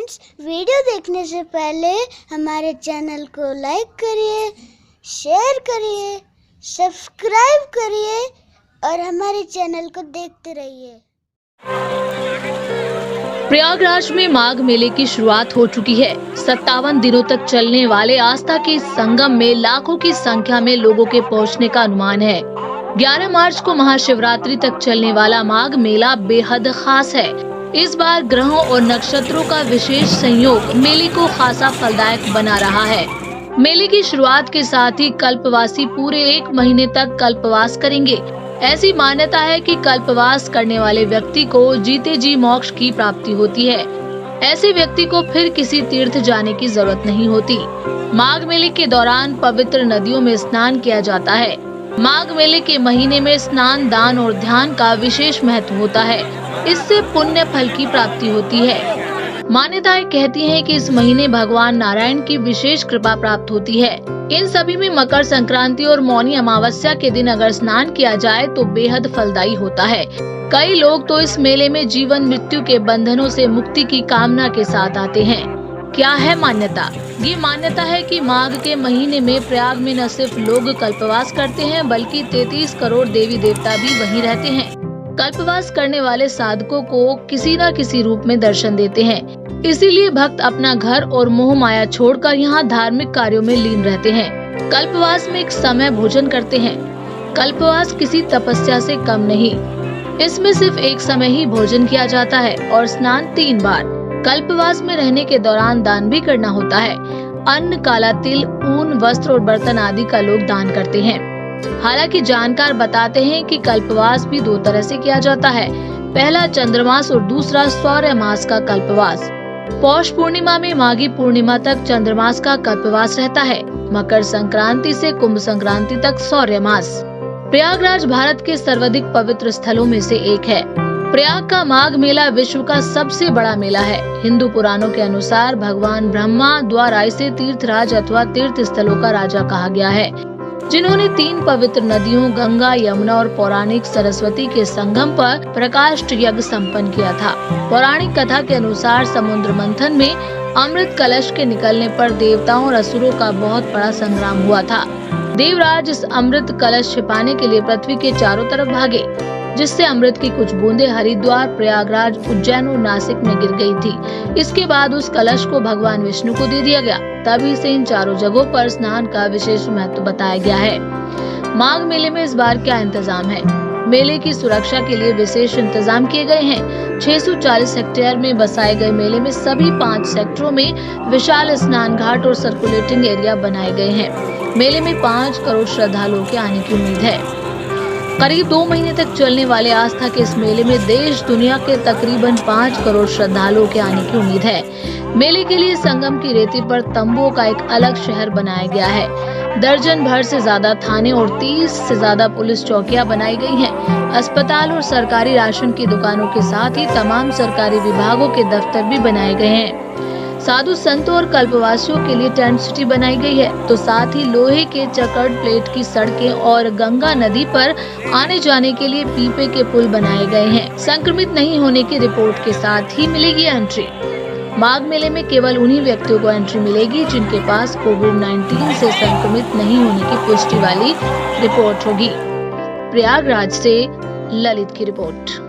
Friends, video देखने से पहले हमारे चैनल को लाइक करिए, शेयर करिए, सब्सक्राइब करिए और हमारे चैनल को देखते रहिए। प्रयागराज में माघ मेले की शुरुआत हो चुकी है। 57 दिनों तक चलने वाले आस्था के संगम में लाखों की संख्या में लोगों के पहुंचने का अनुमान है। 11 मार्च को महाशिवरात्रि तक चलने वाला माघ मेला बेहद खास है। इस बार ग्रहों और नक्षत्रों का विशेष संयोग मेले को खासा फलदायक बना रहा है। मेले की शुरुआत के साथ ही कल्पवासी पूरे 1 महीने तक कल्पवास करेंगे। ऐसी मान्यता है कि कल्पवास करने वाले व्यक्ति को जीते जी मोक्ष की प्राप्ति होती है। ऐसे व्यक्ति को फिर किसी तीर्थ जाने की जरूरत नहीं होती। माघ मेले के दौरान पवित्र नदियों में स्नान किया जाता है। माघ मेले के महीने में स्नान, दान और ध्यान का विशेष महत्व होता है। इससे पुण्य फल की प्राप्ति होती है। मान्यताएं कहती हैं कि इस महीने भगवान नारायण की विशेष कृपा प्राप्त होती है। इन सभी में मकर संक्रांति और मौनी अमावस्या के दिन अगर स्नान किया जाए तो बेहद फलदायी होता है। कई लोग तो इस मेले में जीवन मृत्यु के बंधनों से मुक्ति की कामना के साथ आते हैं। क्या है मान्यता? ये मान्यता है कि माघ के महीने में प्रयाग में न सिर्फ लोग कल्पवास करते हैं बल्कि 33 करोड़ देवी देवता भी वहीं रहते हैं। कल्पवास करने वाले साधकों को किसी न किसी रूप में दर्शन देते हैं। इसीलिए भक्त अपना घर और मोह माया छोड़कर यहाँ धार्मिक कार्यों में लीन रहते हैं। कल्पवास में एक समय भोजन करते हैं। कल्पवास किसी तपस्या से कम नहीं। इसमें सिर्फ एक समय ही भोजन किया जाता है और स्नान 3 बार। कल्पवास में रहने के दौरान दान भी करना होता है। अन्न, काला तिल, ऊन, वस्त्र और बर्तन आदि का लोग दान करते हैं। हालांकि जानकार बताते हैं कि कल्पवास भी 2 तरह से किया जाता है। पहला चंद्रमास और दूसरा सौर्य मास का कल्पवास। पौष पूर्णिमा में माघी पूर्णिमा तक चंद्रमास का कल्पवास रहता है। मकर संक्रांति से कुंभ संक्रांति तक सौर्य मास। प्रयागराज भारत के सर्वाधिक पवित्र स्थलों में से एक है। प्रयाग का माघ मेला विश्व का सबसे बड़ा मेला है। हिंदू पुराणों के अनुसार भगवान ब्रह्मा द्वारा इसे तीर्थराज अथवा तीर्थ स्थलों का राजा कहा गया है, जिन्होंने 3 पवित्र नदियों गंगा, यमुना और पौराणिक सरस्वती के संगम पर प्रकाश यज्ञ संपन्न किया था। पौराणिक कथा के अनुसार समुद्र मंथन में अमृत कलश के निकलने पर देवताओं और असुरों का बहुत बड़ा संग्राम हुआ था। देवराज इस अमृत कलश छिपाने के लिए पृथ्वी के चारों तरफ भागे, जिससे अमृत की कुछ बूंदें हरिद्वार, प्रयागराज, उज्जैन और नासिक में गिर गई थी। इसके बाद उस कलश को भगवान विष्णु को दे दिया गया। तभी से इन चारों जगहों पर स्नान का विशेष महत्व बताया गया है। माघ मेले में इस बार क्या इंतजाम है? मेले की सुरक्षा के लिए विशेष इंतजाम किए गए हैं। 640 हेक्टेयर में बसाए गए मेले में सभी 5 सेक्टरों में विशाल स्नान घाट और सर्कुलेटिंग एरिया बनाए गए हैं। मेले में 5 करोड़ श्रद्धालुओं के आने की उम्मीद है। करीब 2 महीने तक चलने वाले आस्था के इस मेले में देश दुनिया के तकरीबन 5 करोड़ श्रद्धालुओं के आने की उम्मीद है। मेले के लिए संगम की रेती पर तंबुओं का एक अलग शहर बनाया गया है। दर्जन भर से ज्यादा थाने और 30 से ज्यादा पुलिस चौकियां बनाई गई हैं। अस्पताल और सरकारी राशन की दुकानों के साथ ही तमाम सरकारी विभागों के दफ्तर भी बनाए गए हैं। साधु संतों और कल्पवासियों के लिए टेंट सिटी बनाई गई है। तो साथ ही लोहे के चकर्ड प्लेट की सड़कें और गंगा नदी पर आने जाने के लिए पीपे के पुल बनाए गए हैं। संक्रमित नहीं होने की रिपोर्ट के साथ ही मिलेगी एंट्री। माघ मेले में केवल उन्हीं व्यक्तियों को एंट्री मिलेगी जिनके पास कोविड-19 से संक्रमित नहीं होने की पुष्टि वाली रिपोर्ट होगी। प्रयागराज से ललित की रिपोर्ट।